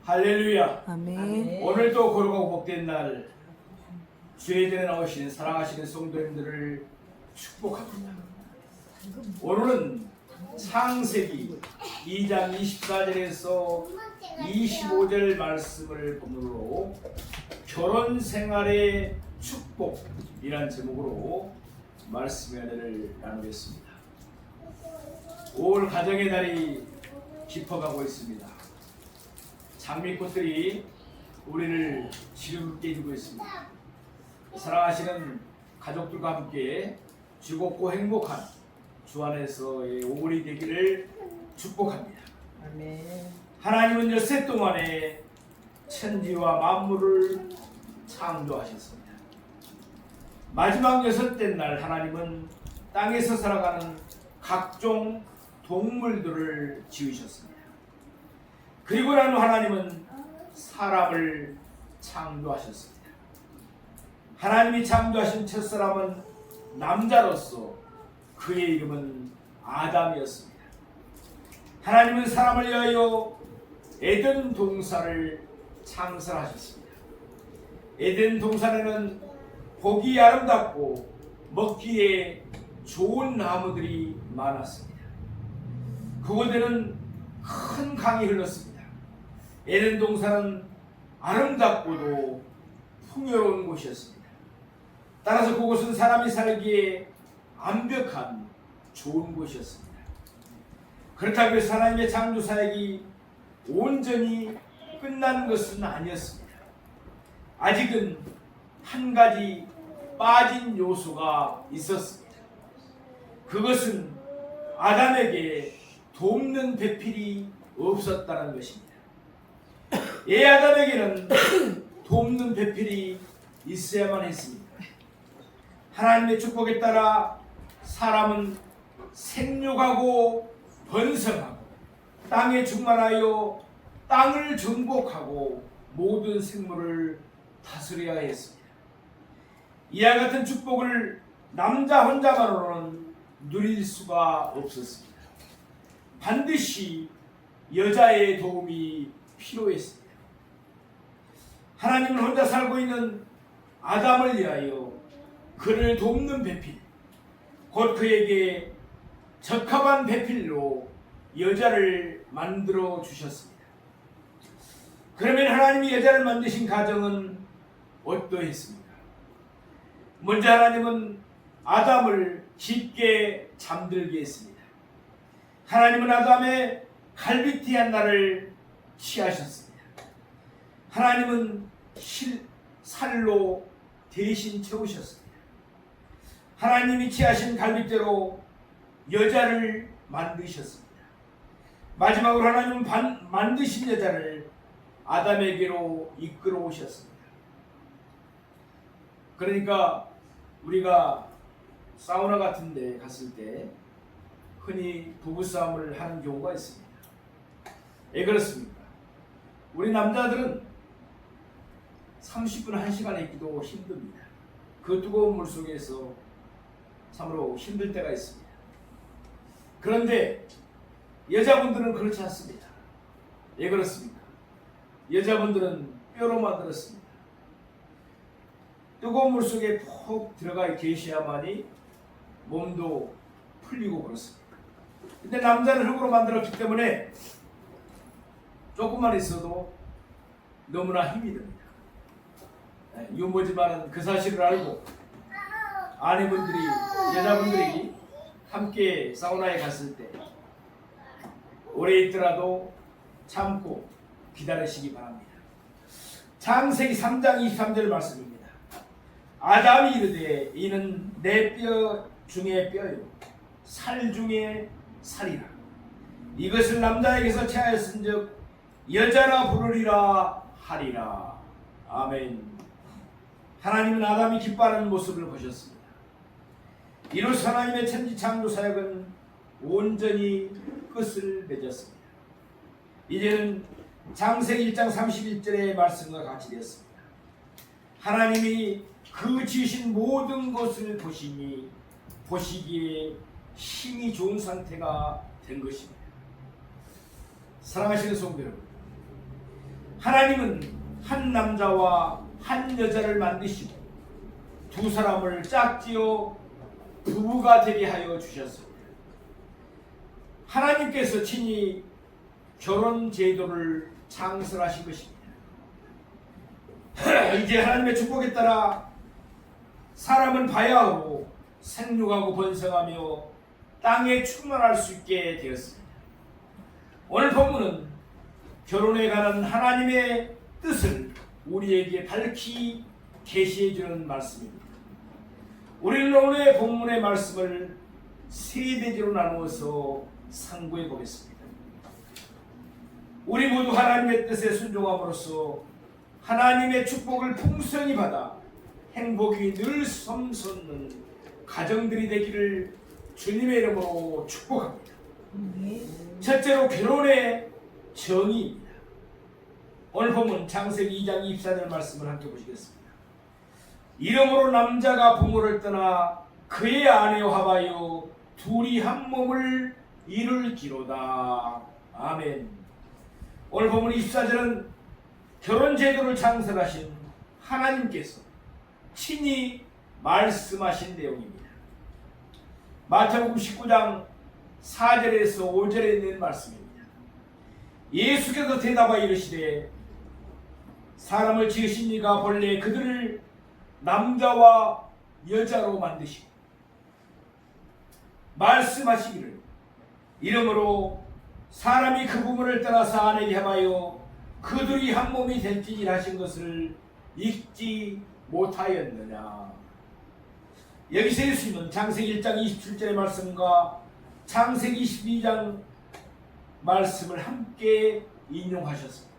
할렐루야. 아멘. 오늘도 거룩하고 복된 날 주의 전에 나오신 사랑하시는 성도님들을 축복합니다. 오늘은 창세기 2장 24절에서 25절 말씀을 본문으로 결혼 생활의 축복이란 제목으로 말씀의 은혜를 나누겠습니다. 5월 가정의 달이 깊어가고 있습니다. 장미꽃들이 우리를 지름게 해주고 있습니다. 사랑하시는 가족들과 함께 즐겁고 행복한 주 안에서의 5월이 되기를 축복합니다. 아멘. 하나님은 엿새 동안에 천지와 만물을 창조하셨습니다. 마지막 여섯째 날 하나님은 땅에서 살아가는 각종 동물들을 지으셨습니다. 그리고 난 후 하나님은 사람을 창조하셨습니다. 하나님이 창조하신 첫사람은 남자로서 그의 이름은 아담이었습니다. 하나님은 사람을 위하여 에덴 동산을 창설하셨습니다. 에덴 동산에는 보기 아름답고 먹기에 좋은 나무들이 많았습니다. 그곳에는 큰 강이 흘렀습니다. 에덴 동산은 아름답고도 풍요로운 곳이었습니다. 따라서 그곳은 사람이 살기에 완벽한 좋은 곳이었습니다. 그렇다고 해서 하나님의 창조 사역이 온전히 끝난 것은 아니었습니다. 아직은 한 가지 빠진 요소가 있었습니다. 그것은 아담에게 돕는 배필이 없었다는 것입니다. 아담에게는 돕는 배필이 있어야만 했습니다. 하나님의 축복에 따라 사람은 생육하고 번성하고 땅에 충만하여 땅을 정복하고 모든 생물을 다스려야 했습니다. 이와 같은 축복을 남자 혼자만으로는 누릴 수가 없었습니다. 반드시 여자의 도움이 필요했습니다. 하나님은 혼자 살고 있는 아담을 위하여 그를 돕는 배필, 곧 그에게 적합한 배필로 여자를 만들어 주셨습니다. 그러면 하나님이 여자를 만드신 가정은 어떠했습니까? 먼저 하나님은 아담을 깊게 잠들게 했습니다. 하나님은 아담의 갈비티 하나를 취하셨습니다. 하나님은 살로 대신 채우셨습니다. 하나님이 취하신 갈빗대로 여자를 만드셨습니다. 마지막으로 하나님은 만드신 여자를 아담에게로 이끌어 오셨습니다. 그러니까 우리가 사우나 같은 데 갔을 때 흔히 부부싸움을 하는 경우가 있습니다. 왜 그렇습니까? 우리 남자들은 30분 1시간 있기도 힘듭니다. 그 뜨거운 물 속에서 참으로 힘들 때가 있습니다. 그런데 여자분들은 그렇지 않습니다. 왜 그렇습니까? 여자분들은 뼈로 만들었습니다. 뜨거운 물 속에 푹 들어가 계셔야만이 몸도 풀리고 그렇습니다. 근데 남자는 흙으로 만들었기 때문에 조금만 있어도 너무나 힘이 듭니다. 유모지만은 그 사실을 알고 아내분들이, 여자분들이 함께 사우나에 갔을 때 오래 있더라도 참고 기다리시기 바랍니다. 창세기 3장 23절 말씀입니다. 아담이 이르되 이는 내 뼈 중에 뼈요 살 중에 살이라. 이것을 남자에게서 취하였은즉 여자라 부르리라 하리라. 아멘. 하나님은 아담이 기뻐하는 모습을 보셨습니다. 이로써 하나님의 천지 창조 사역은 온전히 끝을 맺었습니다. 이제는 창세기 1장 31절의 말씀과 같이 되었습니다. 하나님이 그 지으신 모든 것을 보시기에 힘이 좋은 상태가 된 것입니다. 사랑하시는 성도 여러분, 하나님은 한 남자와 한 여자를 만드시고 두 사람을 짝지어 부부가 되게 하여 주셨습니다. 하나님께서 친히 결혼 제도를 창설하신 것입니다. 이제 하나님의 축복에 따라 사람은 바야흐로 생육하고 번성하며 땅에 충만할 수 있게 되었습니다. 오늘 본문은 결혼에 관한 하나님의 뜻을 우리에게 밝히 계시해 주는 말씀입니다. 우리는 오늘의 본문의 말씀을 세 대지로 나누어서 상고해 보겠습니다. 우리 모두 하나님의 뜻에 순종함으로써 하나님의 축복을 풍성히 받아 행복이 늘 샘솟는 가정들이 되기를 주님의 이름으로 축복합니다. 첫째로 결혼의 정의입니다. 오늘 보면 창세기 2장 24절 말씀을 함께 보시겠습니다. 이러므로 남자가 부모를 떠나 그의 아내와 합하여 둘이 한 몸을 이룰지로다. 아멘. 오늘 보면 24절은 결혼 제도를 창설하신 하나님께서 친히 말씀하신 내용입니다. 마태복음 19장 4절에서 5절에 있는 말씀입니다. 예수께서 대답하여 이르시되 사람을 지으신 이가 본래 그들을 남자와 여자로 만드시고 말씀하시기를 이러므로 사람이 그 부모를 떠나서 아내에게 합하여 그들이 한 몸이 될지니라 하신 것을 읽지 못하였느냐. 여기서 예수님은 창세기 1장 27절의 말씀과 창세기 22장 말씀을 함께 인용하셨습니다.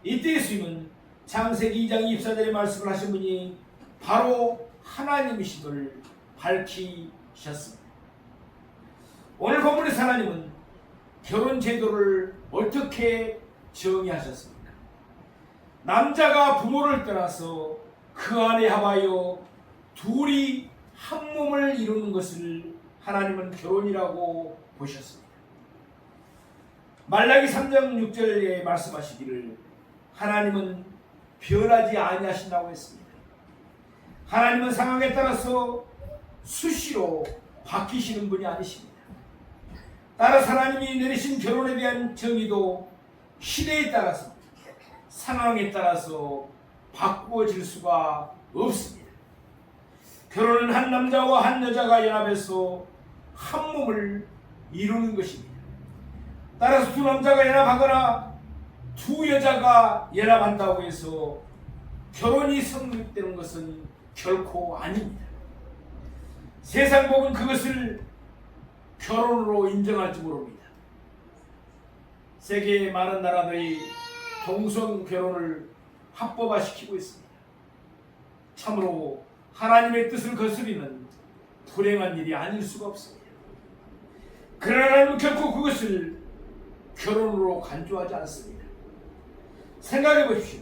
이때 예수님은 창세기 2장 24절의 말씀을 하신 분이 바로 하나님이심을 밝히셨습니다. 오늘 본문의 하나님은 결혼 제도를 어떻게 정의하셨습니까? 남자가 부모를 떠나서 그 안에 합하여 둘이 한 몸을 이루는 것을 하나님은 결혼이라고 보셨습니다. 말라기 3장 6절에 말씀하시기를 하나님은 변하지 아니하신다고 했습니다. 하나님은 상황에 따라서 수시로 바뀌시는 분이 아니십니다. 따라서 하나님이 내리신 결혼에 대한 정의도 시대에 따라서 상황에 따라서 바꾸어질 수가 없습니다. 결혼은 한 남자와 한 여자가 연합해서 한 몸을 이루는 것입니다. 따라서 두 남자가 연합하거나 두 여자가 연합한다고 해서 결혼이 성립되는 것은 결코 아닙니다. 세상 법은 그것을 결혼으로 인정할지 모릅니다. 세계의 많은 나라들이 동성 결혼을 합법화시키고 있습니다. 참으로 하나님의 뜻을 거스리는 불행한 일이 아닐 수가 없습니다. 그러나 하나님은 결코 그것을 결혼으로 간주하지 않습니다. 생각해 보십시오.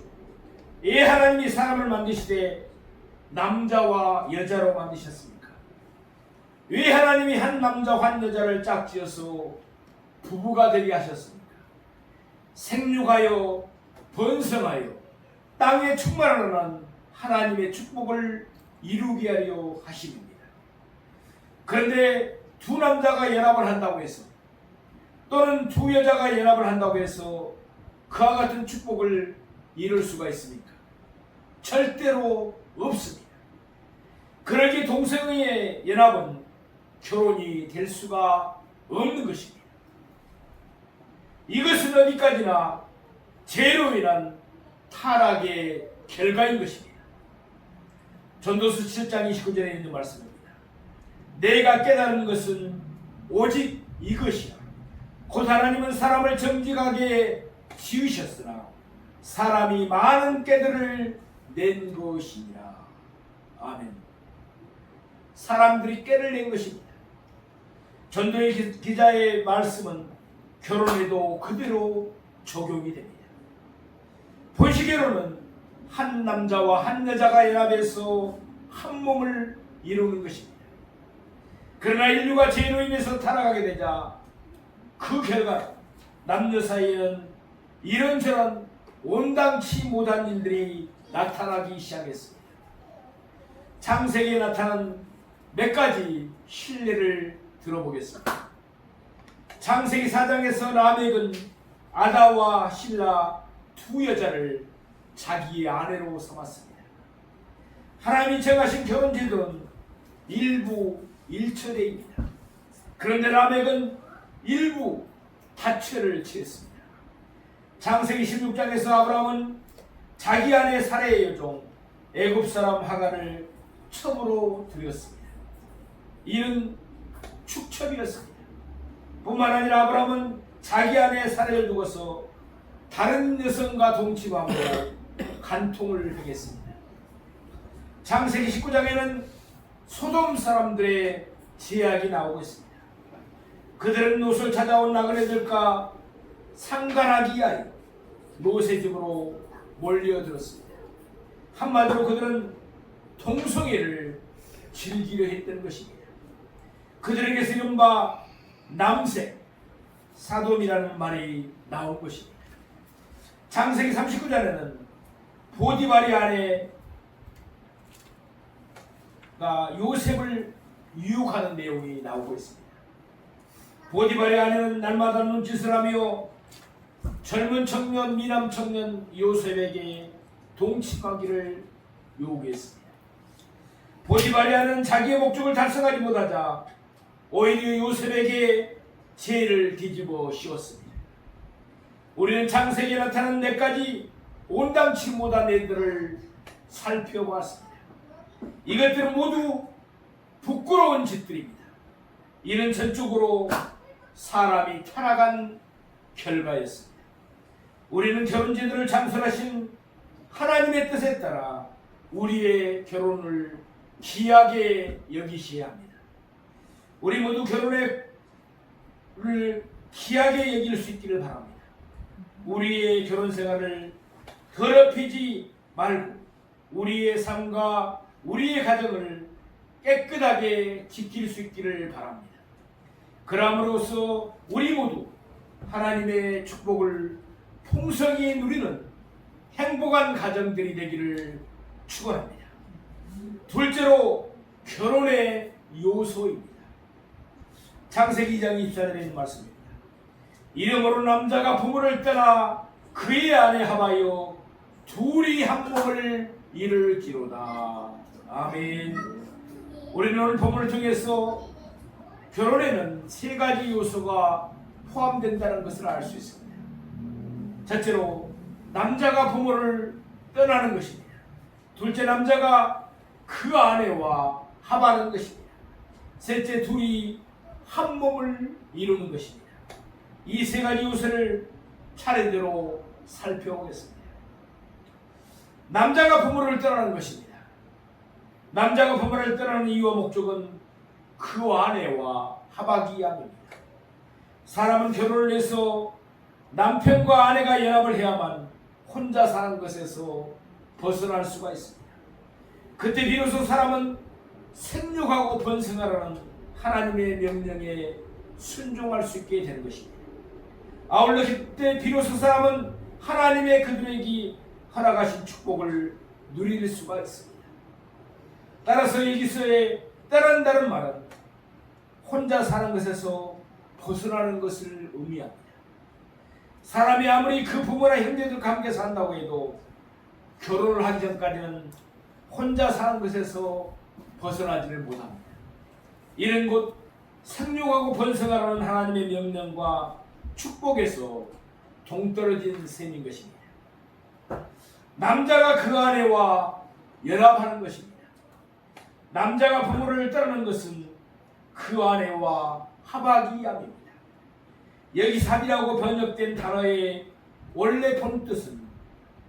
왜 하나님이 사람을 만드시되 남자와 여자로 만드셨습니까? 왜 하나님이 한 남자와 한 여자를 짝지어서 부부가 되게 하셨습니까? 생육하여 번성하여 땅에 충만하는 하나님의 축복을 이루게 하려 하심입니다. 그런데 두 남자가 연합을 한다고 해서 또는 두 여자가 연합을 한다고 해서 그와 같은 축복을 이룰 수가 있습니까? 절대로 없습니다. 그러기에 동성애의 연합은 결혼이 될 수가 없는 것입니다. 이것은 어디까지나 죄로 인한 타락의 결과인 것입니다. 전도서 7장 29절에 있는 말씀입니다. 내가 깨달은 것은 오직 이것이야. 곧 하나님은 사람을 정직하게 지으셨으나 사람이 많은 깨들을 낸 것이니라. 아멘. 사람들이 깨를 낸 것입니다. 전도의 기자의 말씀은 결혼에도 그대로 적용이 됩니다. 본시결혼은 한 남자와 한 여자가 연합해서 한 몸을 이루는 것입니다. 그러나 인류가 죄로 인해서 타락하게 되자 그 결과 남녀 사이에는 이런저런 온당치 못한 일들이 나타나기 시작했습니다. 창세기에 나타난 몇 가지 신뢰를 들어보겠습니다. 창세기 4장에서 라멕은 아다와 실라 두 여자를 자기의 아내로 삼았습니다. 하나님이 정하신 결혼 제도는 일부 일처제입니다. 그런데 라멕은 일부 다처를 취했습니다. 창세기 16장에서 아브라함은 자기 아내 사레의 여종 애굽 사람 하갈을 첩으로 들였습니다. 이는 축첩이었습니다. 뿐만 아니라 아브라함은 자기 아내 사레를 두고서 다른 여성과 동침함으로 간통을 당했습니다. 창세기 19장에는 소돔 사람들의 제약이 나오고 있습니다. 그들은 롯을 찾아온 나그네들과 상관하기 위하여 롯의 집으로 몰려들었습니다. 한마디로 그들은 동성애를 즐기려 했던 것입니다. 그들에게서 이른바 남색, 사돔이라는 말이 나온 것입니다. 창세기 39장에는 보디발의 아내가 요셉을 유혹하는 내용이 나오고 있습니다. 보디발의 아내는 날마다 눈짓을 하며 젊은 청년, 미남 청년 요셉에게 동침하기를 요구했습니다. 보디발의 아내는 자기의 목적을 달성하지 못하자 오히려 요셉에게 죄를 뒤집어 씌웠습니다. 우리는 창세기에 나타난 네 가지 온당치 못한 애들을 살펴보았습니다. 이것들은 모두 부끄러운 짓들입니다. 이는 전적으로 사람이 타락한 결과였습니다. 우리는 결혼제도를 창설하신 하나님의 뜻에 따라 우리의 결혼을 귀하게 여기셔야 합니다. 우리 모두 결혼을 귀하게 여길 수 있기를 바랍니다. 우리의 결혼 생활을 더럽히지 말고 우리의 삶과 우리의 가정을 깨끗하게 지킬 수 있기를 바랍니다. 그럼으로써 우리 모두 하나님의 축복을 풍성히 누리는 행복한 가정들이 되기를 축원합니다. 둘째로 결혼의 요소입니다. 창세기 2장 24절에 있는 말씀입니다. 이러므로 남자가 부모를 떠나 그의 아내 하바여 둘이 한 몸을 이룰지로다. 아멘. 우리는 오늘 본문을 통해서 결혼에는 세 가지 요소가 포함된다는 것을 알 수 있습니다. 첫째로 남자가 부모를 떠나는 것입니다. 둘째, 남자가 그 아내와 합하는 것입니다. 셋째, 둘이 한 몸을 이루는 것입니다. 이 세 가지 요소를 차례대로 살펴보겠습니다. 남자가 부모를 떠나는 것입니다. 남자가 부모를 떠나는 이유와 목적은 그 아내와 합하기 위함입니다. 사람은 결혼을 해서 남편과 아내가 연합을 해야만 혼자 사는 것에서 벗어날 수가 있습니다. 그때 비로소 사람은 생육하고 번성하라는 하나님의 명령에 순종할 수 있게 되는 것입니다. 아울러 그때 비로소 사람은 하나님의 그들에게 허락하신 축복을 누릴 수가 있습니다. 따라서 여기서의 떠난다는 말은 혼자 사는 것에서 벗어나는 것을 의미합니다. 사람이 아무리 그 부모나 형제들과 함께 산다고 해도 결혼을 하기 전까지는 혼자 사는 것에서 벗어나지를 못합니다. 이는 곧 생육하고 번성하라는 하나님의 명령과 축복에서 동떨어진 셈인 것입니다. 남자가 그 아내와 연합하는 것입니다. 남자가 부모를 떠나는 것은 그 아내와 합하기 위함입니다. 여기 합이라고 번역된 단어의 원래 본뜻은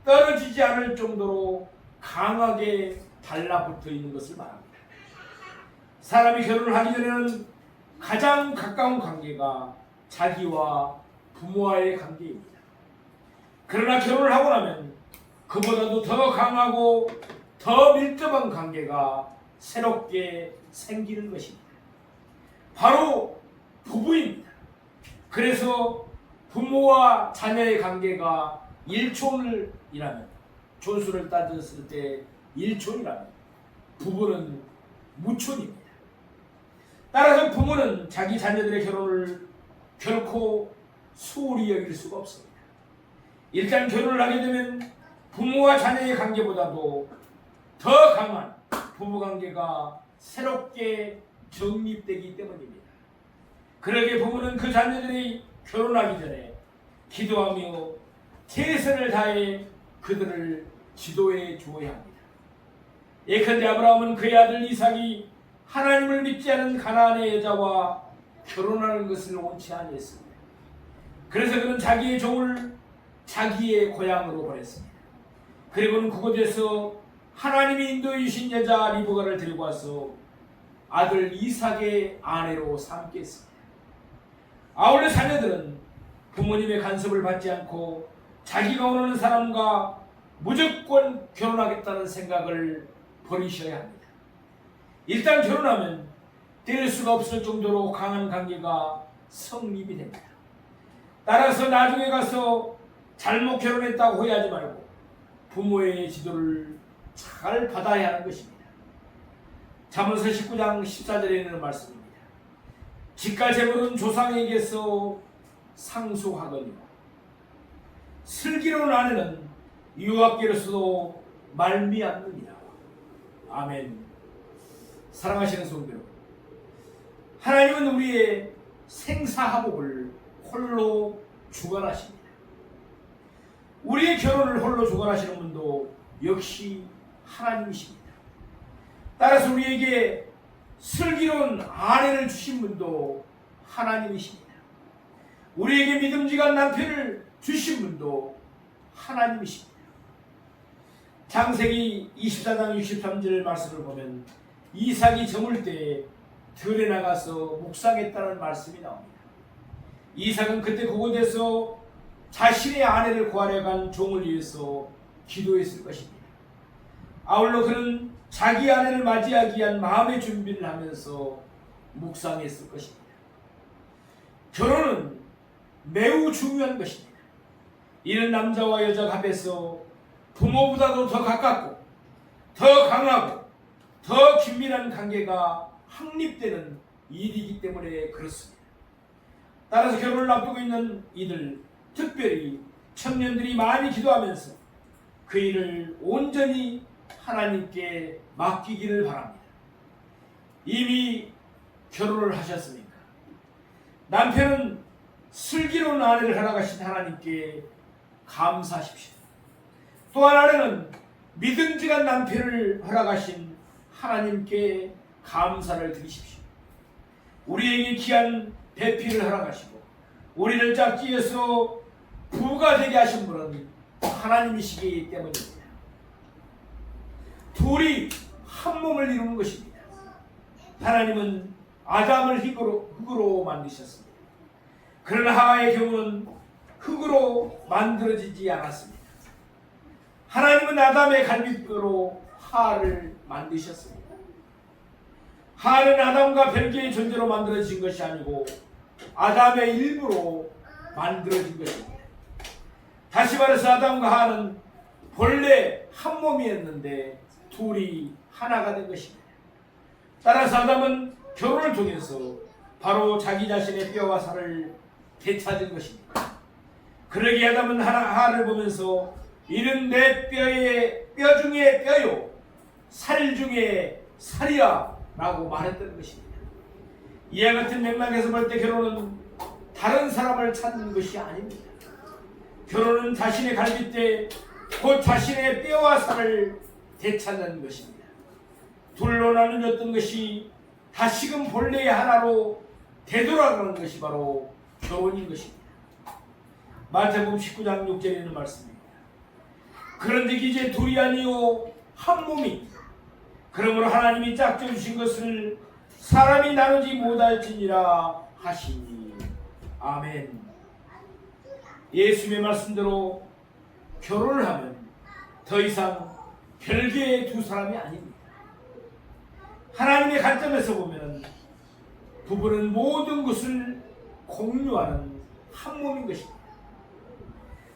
떨어지지 않을 정도로 강하게 달라붙어 있는 것을 말합니다. 사람이 결혼을 하기 전에는 가장 가까운 관계가 자기와 부모와의 관계입니다. 그러나 결혼을 하고 나면 그보다도 더 강하고 더 밀접한 관계가 새롭게 생기는 것입니다. 바로 부부입니다. 그래서 부모와 자녀의 관계가 일촌이라면, 존수를 따졌을 때 일촌이라면 부부는 무촌입니다. 따라서 부모는 자기 자녀들의 결혼을 결코 소홀히 여길 수가 없습니다. 일단 결혼을 하게 되면 부모와 자녀의 관계보다도 더 강한 부부관계가 새롭게 정립되기 때문입니다. 그러기에 부모는 그 자녀들이 결혼하기 전에 기도하며 최선을 다해 그들을 지도해 주어야 합니다. 예컨대 아브라함은 그의 아들 이삭이 하나님을 믿지 않은 가나안의 여자와 결혼하는 것을 원치 아니했습니다. 그래서 그는 자기의 종을 자기의 고향으로 보냈습니다. 그리고는 그곳에서 하나님이 인도해 주신 여자 리브가를 데리고 와서 아들 이삭의 아내로 삼게 했습니다. 아울러 자녀들은 부모님의 간섭을 받지 않고 자기가 원하는 사람과 무조건 결혼하겠다는 생각을 버리셔야 합니다. 일단 결혼하면 뗄 수가 없을 정도로 강한 관계가 성립이 됩니다. 따라서 나중에 가서 잘못 결혼했다고 후회하지 말고 부모의 지도를 잘 받아야 하는 것입니다. 잠언서 19장 14절에 있는 말씀입니다. 집과 재물은 조상에게서 상속하거니와 슬기로운 아내는 유학계로서도 말미암느니라. 아멘. 사랑하시는 성도 여러분, 하나님은 우리의 생사화복을 홀로 주관하십니다. 우리의 결혼을 홀로 주관하시는 분도 역시 하나님이십니다. 따라서 우리에게 슬기로운 아내를 주신 분도 하나님이십니다. 우리에게 믿음직한 남편을 주신 분도 하나님이십니다. 창세기 24장 63절 말씀을 보면 이삭이 저물 때에 들에 나가서 묵상했다는 말씀이 나옵니다. 이삭은 그때 그곳에서 자신의 아내를 구하려 간 종을 위해서 기도했을 것입니다. 아울러 그는 자기 아내를 맞이하기 위한 마음의 준비를 하면서 묵상했을 것입니다. 결혼은 매우 중요한 것입니다. 이는 남자와 여자 합에서 부모보다도 더 가깝고 더 강하고 더 긴밀한 관계가 확립되는 일이기 때문에 그렇습니다. 따라서 결혼을 앞두고 있는 이들, 특별히 청년들이 많이 기도하면서 그 일을 온전히 하나님께 맡기기를 바랍니다. 이미 결혼을 하셨습니까? 남편은 슬기로운 아내를 허락하신 하나님께 감사하십시오. 또한 아내는 믿음직한 남편을 허락하신 하나님께 감사를 드리십시오. 우리에게 귀한 배필을 허락하시고 우리를 짝지어서 부가 되게 하신 분은 하나님이시기 때문입니다. 둘이 한 몸을 이루는 것입니다. 하나님은 아담을 흙으로 만드셨습니다. 그러나 하와의 경우는 흙으로 만들어지지 않았습니다. 하나님은 아담의 갈빗뼈로 하와를 만드셨습니다. 하와는 아담과 별개의 존재로 만들어진 것이 아니고 아담의 일부로 만들어진 것입니다. 다시 말해서 아담과 하와는 본래 한 몸이었는데 둘이 하나가 된 것입니다. 따라서 아담은 결혼을 통해서 바로 자기 자신의 뼈와 살을 되찾은 것입니다. 그러기에 아담은 하와를 보면서 이는 내 뼈의 뼈 중에 뼈요 살 중에 살이야 라고 말했던 것입니다. 이와 같은 맥락에서 볼 때 결혼은 다른 사람을 찾는 것이 아닙니다. 결혼은 자신의 갈빗대 곧 자신의 뼈와 살을 되찾는 것입니다. 둘로 나누었던 것이 다시금 본래의 하나로 되돌아가는 것이 바로 결혼인 것입니다. 마태복음 19장 6절에 있는 말씀입니다. 그런데 이제 둘이 아니요 한 몸이 그러므로 하나님이 짝져 주신 것을 사람이 나누지 못할지니라 하시니. 아멘. 예수님의 말씀대로 결혼을 하면 더 이상 별개의 두 사람이 아닙니다. 하나님의 관점에서 보면 부부는 모든 것을 공유하는 한 몸인 것입니다.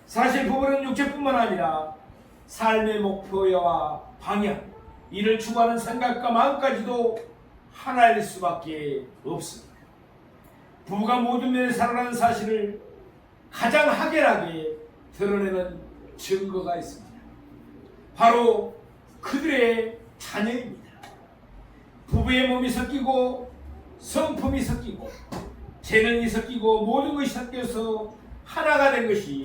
사실 부부는 육체뿐만 아니라 삶의 목표와 방향, 이를 추구하는 생각과 마음까지도 하나일 수밖에 없습니다. 부부가 모든 면에 살아가는 사실을 가장 확연하게 드러내는 증거가 있습니다. 바로 그들의 자녀입니다. 부부의 몸이 섞이고 성품이 섞이고 재능이 섞이고 모든 것이 섞여서 하나가 된 것이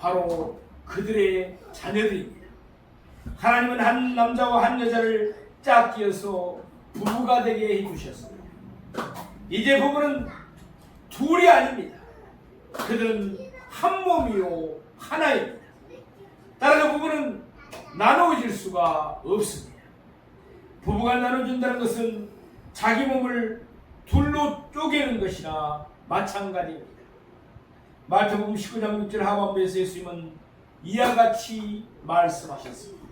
바로 그들의 자녀들입니다. 하나님은 한 남자와 한 여자를 짝지어서 부부가 되게 해주셨습니다. 이제 부부는 둘이 아닙니다. 그들은 한 몸이요 하나입니다. 따라서 부부는 나누어질 수가 없습니다. 부부가 나눠준다는 것은 자기 몸을 둘로 쪼개는 것이나 마찬가지입니다. 마태복음 19장 6절 하반부에서 예수님은 이와 같이 말씀하셨습니다.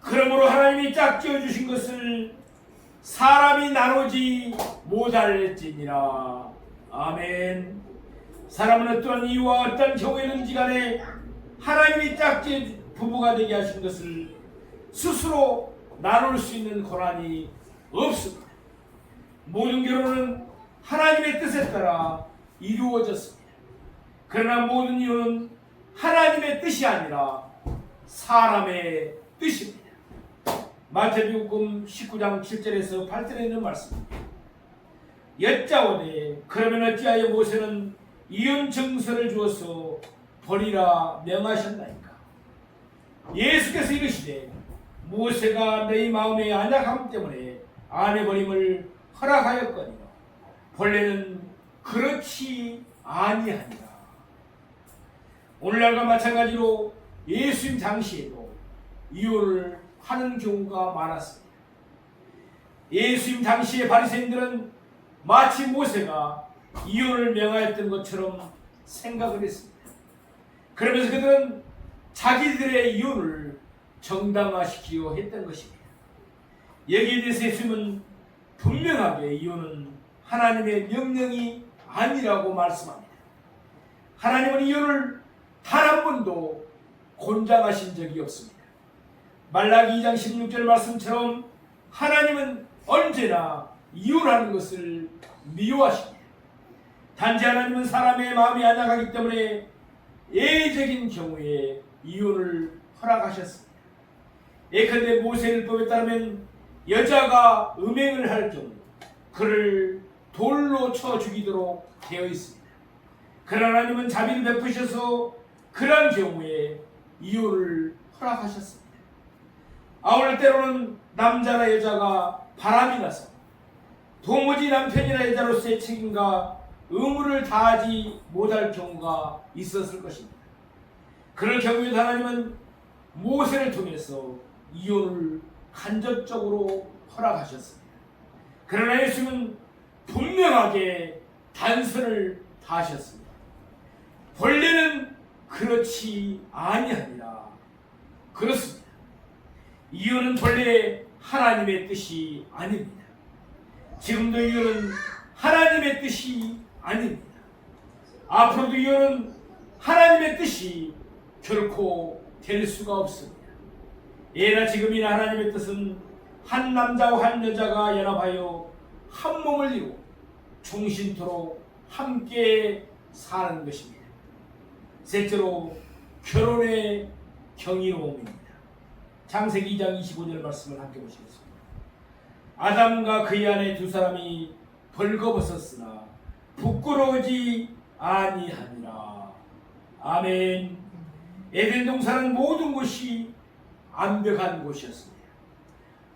그러므로 하나님이 짝지어 주신 것을 사람이 나누지 못할지니라. 아멘. 사람은 어떠한 이유와 어떤 경우에든지 간에 하나님이 짝지어 부부가 되게 하신 것을 스스로 나눌 수 있는 권한이 없습니다. 모든 결혼은 하나님의 뜻에 따라 이루어졌습니다. 그러나 모든 이유는 하나님의 뜻이 아니라 사람의 뜻입니다. 마태복음 19장 7절에서 8절에 있는 말씀입니다. 여짜오되 그러면 어찌하여 모세는 이혼 증서를 주어서 버리라 명하셨나이까? 예수께서 이르시되 모세가 너희 마음의 안약함 때문에 아내 버림을 허락하였거니와 본래는 그렇지 아니하니라. 오늘날과 마찬가지로 예수님 당시에도 이혼을 하는 경우가 많았습니다. 예수님 당시의 바리새인들은 마치 모세가 이혼을 명하였던 것처럼 생각을 했습니다. 그러면서 그들은 자기들의 이혼을 정당화시키려 했던 것입니다. 여기에 대해서 예수님은 분명하게 이혼은 하나님의 명령이 아니라고 말씀합니다. 하나님은 이혼을 단 한 번도 권장하신 적이 없습니다. 말라기 2장 16절 말씀처럼 하나님은 언제나 이혼하는 것을 미워하십니다. 단지 하나님은 사람의 마음이 안약하기 때문에 예외적인 경우에 이혼을 허락하셨습니다. 예컨대 모세율법에 따르면 여자가 음행을 할 경우 그를 돌로 쳐 죽이도록 되어 있습니다. 그러나 하나님은 자비를 베푸셔서 그러한 경우에 이혼을 허락하셨습니다. 아울러 때로는 남자나 여자가 바람이 나서 도무지 남편이나 여자로서의 책임과 의무를 다하지 못할 경우가 있었을 것입니다. 그럴 경우에도 하나님은 모세를 통해서 이혼을 간접적으로 허락하셨습니다. 그러나 예수님은 분명하게 단서를 다하셨습니다. 본래는 그렇지 아니하니라. 그렇습니다. 이혼은 본래 하나님의 뜻이 아닙니다. 지금도 이혼은 하나님의 뜻이 아닙니다. 앞으로도 이혼은 하나님의 뜻이 결코 될 수가 없습니다. 예나 지금이나 하나님의 뜻은 한 남자와 한 여자가 연합하여 한 몸을 이루고 종신토록 함께 사는 것입니다. 셋째로 결혼의 경이로움입니다. 창세기 2장 25절 말씀을 함께 보시겠습니다. 아담과 그의 아내 두 사람이 벌거벗었으나 부끄러우지 아니하니라. 아멘. 에덴 동산은 모든 곳이 완벽한 곳이었습니다.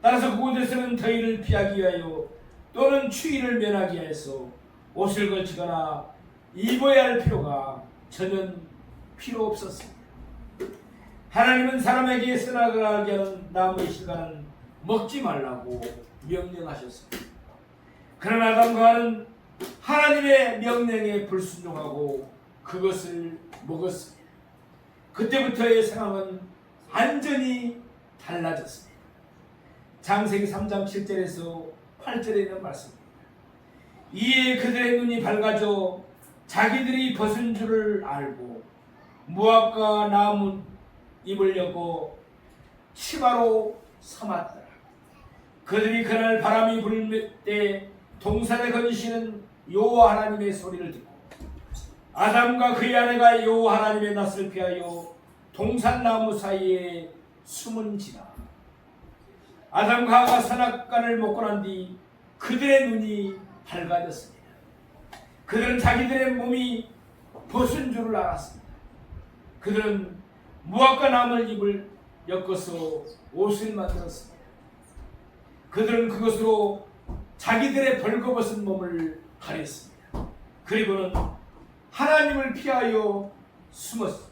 따라서 그곳에서는 더위를 피하기 위하여 또는 추위를 면하기 위해서 옷을 걸치거나 입어야 할 필요가 전혀 필요 없었습니다. 하나님은 사람에게 쓰나가게 하는 나무의 실과는 먹지 말라고 명령하셨습니다. 그러나 아담과 하와는 하나님의 명령에 불순종하고 그것을 먹었습니다. 그때부터의 상황은 완전히 달라졌습니다. 창세기 3장 7절에서 8절에 있는 말씀입니다. 이에 그들의 눈이 밝아져 자기들이 벗은 줄을 알고 무화과 나무 잎을 엮고 치마로 삼았더라. 그들이 그날 바람이 불 때 동산에 건지시는 여호와 하나님의 소리를 듣고 아담과 그의 아내가 여호와 하나님의 낯을 피하여 동산나무 사이에 숨은지라. 아담과 하와가 선악과를 먹고 난 뒤 그들의 눈이 밝아졌습니다. 그들은 자기들의 몸이 벗은 줄을 알았습니다. 그들은 무화과 나무 잎을 엮어서 옷을 만들었습니다. 그들은 그것으로 자기들의 벌거벗은 몸을 가렸습니다. 그리고는 하나님을 피하여 숨었습니다.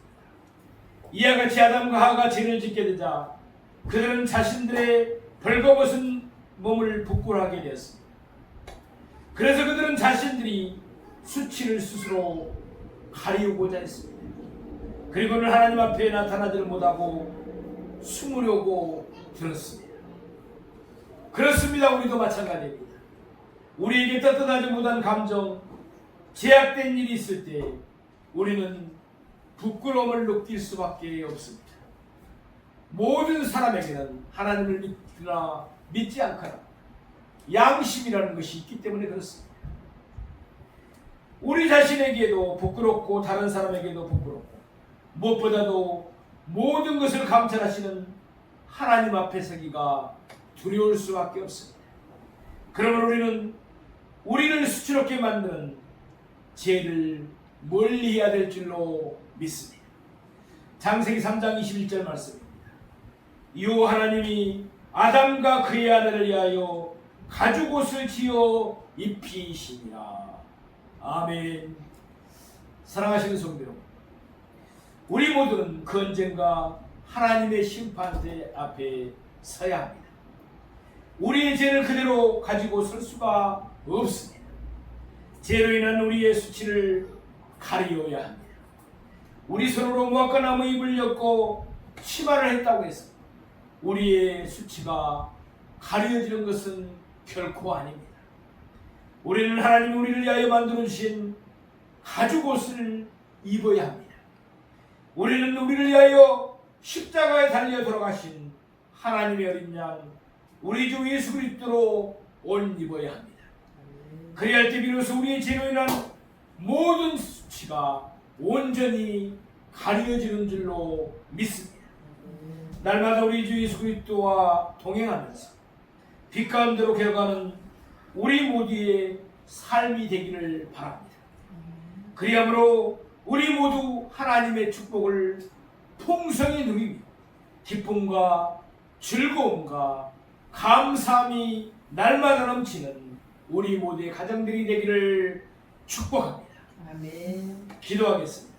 이와 같이 아담과 하와가 죄를 짓게 되자 그들은 자신들의 벌거벗은 몸을 부끄러워하게 되었습니다. 그래서 그들은 자신들이 수치를 스스로 가리우고자 했습니다. 그리고는 하나님 앞에 나타나지를 못하고 숨으려고 들었습니다. 그렇습니다. 우리도 마찬가지입니다. 우리에게 떳떳하지 못한 감정, 제약된 일이 있을 때 우리는 부끄러움을 느낄 수밖에 없습니다. 모든 사람에게는 하나님을 믿거나 믿지 않거나 양심이라는 것이 있기 때문에 그렇습니다. 우리 자신에게도 부끄럽고 다른 사람에게도 부끄럽고 무엇보다도 모든 것을 감찰하시는 하나님 앞에 서기가 두려울 수밖에 없습니다. 그러면 우리를 수치롭게 만드는 죄를 멀리 해야 될 줄로 믿습니다. 창세기 3장 21절 말씀입니다. 여호와 하나님이 아담과 그의 아내를 위하여 가죽옷을 지어 입히시니라. 아멘. 사랑하시는 성도 여러분, 우리 모두는 그 언젠가 하나님의 심판대 앞에 서야 합니다. 우리의 죄를 그대로 가지고 설 수가 없습니다. 죄로 인한 우리의 수치를 가리워야 합니다. 우리 손으로 무화과 나무 잎을 엮고 치마를 했다고 해서 우리의 수치가 가려지는 것은 결코 아닙니다. 우리는 하나님이 우리를 위하여 만들어 주신 가죽옷을 입어야 합니다. 우리는 우리를 위하여 십자가에 달려 돌아가신 하나님의 어린 양 우리 주 예수 그리스도로 옷 입어야 합니다. 그래야 할 때 비로소 우리의 죄로 인한 모든 수치가 온전히 가려지는 줄로 믿습니다. 날마다 우리 주 예수 그리스도와 동행하면서 빛 가운데로 개어가는 우리 모두의 삶이 되기를 바랍니다. 그리하므로 우리 모두 하나님의 축복을 풍성히 누리며 기쁨과 즐거움과 감사함이 날마다 넘치는 우리 모두의 가정들이 되기를 축복합니다. 아멘. 기도하겠습니다.